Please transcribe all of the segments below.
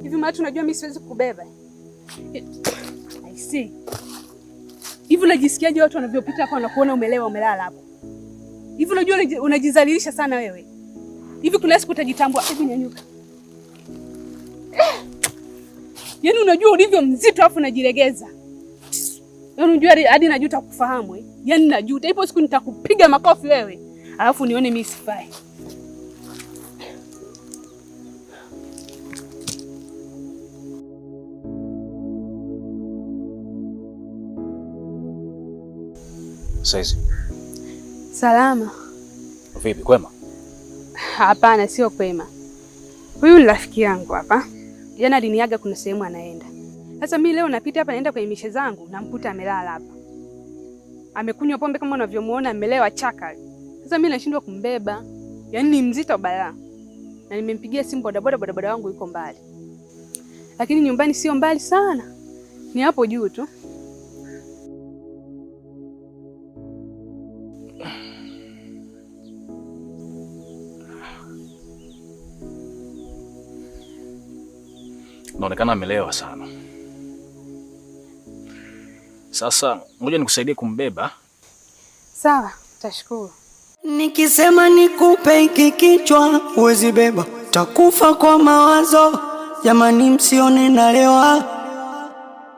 Hivi maana unajua mimi siwezi kubeba. I see. Hivi unajisikiaje watu wanavyopita hapa wanakuona umelewa umelala hapo? Hivi unajua unajizalilisha sana wewe. Hivi kuna siku utajitambua. Hebu nyanyuka. Yaani unajua ulivyo mzito afu unajilegeza. Yaani unajua hadi najuta kufahamu eh. Yaani najuta. Ipo siku nitakupiga makofi wewe. Alafu nione mimi sifai. Saizi. Salama. Vipi, kwema? Hapana, sio kwema. Huyu ni rafiki yangu hapa. Jana aliniaga kuna sehemu anaenda. Sasa mimi leo napita hapa naenda kwenye mishe zangu namkuta amelala hapa. Amekunywa pombe kama unavyomuona amelewa chaka. Sasa mimi nashindwa kumbeba. Yaani ni mzito balaa. Na nimempigia simu bodaboda wangu yuko mbali. Lakini nyumbani sio mbali sana. Ni hapo juu tu. Naonekana amelewa sana. Sasa ngoja nikusaidie kumbeba. Sawa, tashukuru. Nikisema nikupe hiki kichwa huwezi beba, takufa kwa mawazo. Jamani msione nalewa,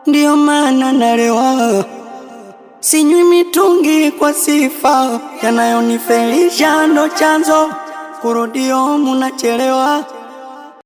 ndio maana nalewa. Sinywi mitungi kwa sifa, yanayonifelisha ndo chanzo. Kurudio munachelewa,